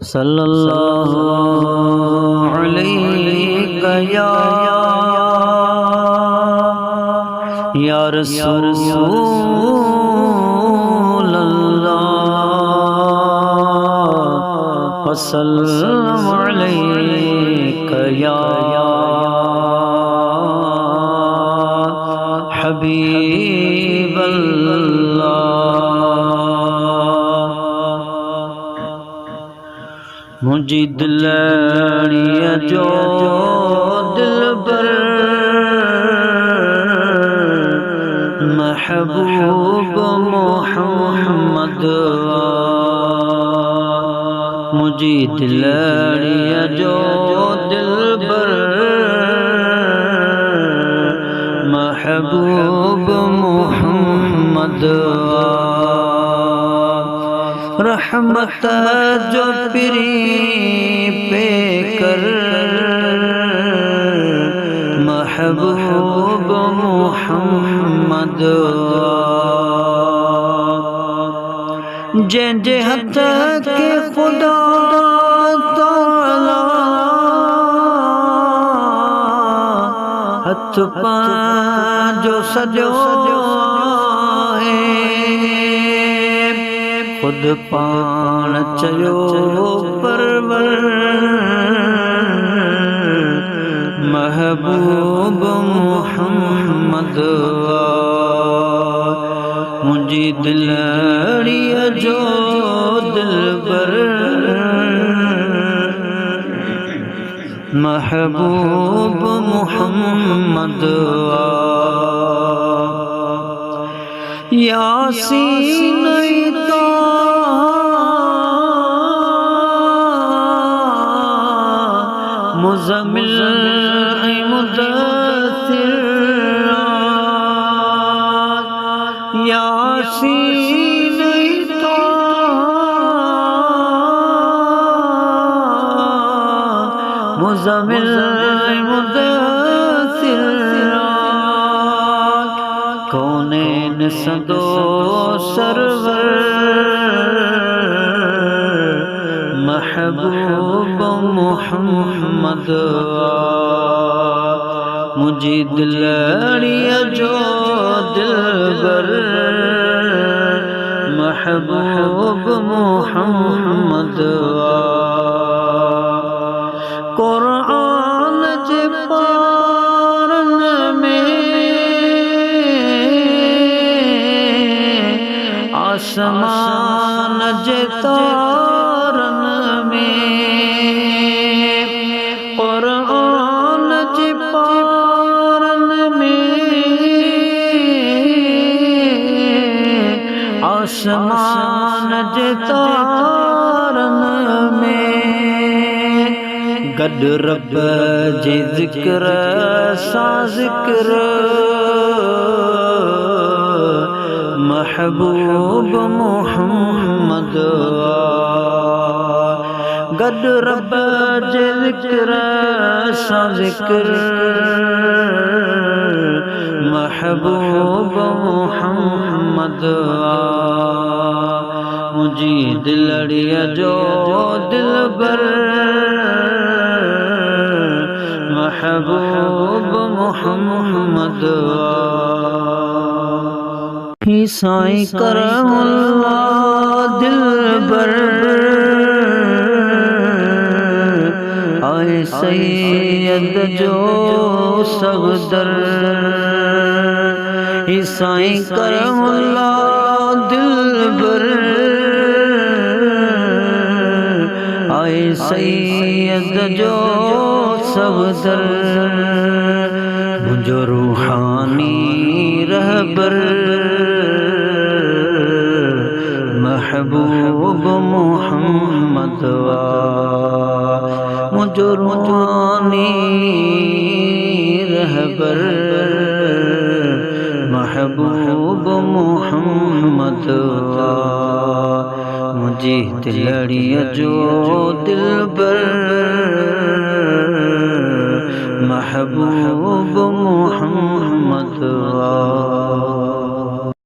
सल्लल्लाहु अलैहि या रसूल अल्लाह वसल्लम अलैका या हबीब अल्लाह। मुझे दिलड़िया जो दिलबर महबूब मोहम्मद, मुझे दिलड़िया जो दिलबर महबूब मोहम्मद। रहमत जो पिरी पे कर महबूब मोहम्मद। जे हथ के खुदा ताला हथ पांजो सजो खुद पान चयो परवर महबूब मोहम्मद। मुझे दिलड़िया जो दिलबर महबूब मोहम्मद। यासीन मुज़म्मिल मुदस्सिर यासीन मुज़म्मिल मुदस्सिर कौनैन सदो सरवर महबूब मोहम्मद। मुझे दिलड़िया जो दिलबर महबूब मोहम्मद। कुरान जे पारन में आसमान जे तारन में कुरान जे पारन में आसमान जे तारन में गड रब जे ज़िक्र सा ज़िक्र महबूब मोहम्मद। गड रब जे ज़िक्र सा ज़िक्र महबूब मोहम्मद। मुझे दिलड़िया जो दिलबर महबूब मोहम्मद। ही साईं करमुल्लाह दिलबर आए सैयद जो सगदर। ही साईं करमुल्लाह दिलबर आए सैयद जो सगदर। मुझो रूहानी रहबर महबूब मोहम्मद। मुझो रूहानी रहबर महबूब मोहम्मद। मुझे दिलड़िया जो दिलबर महबूब मोहम्मद।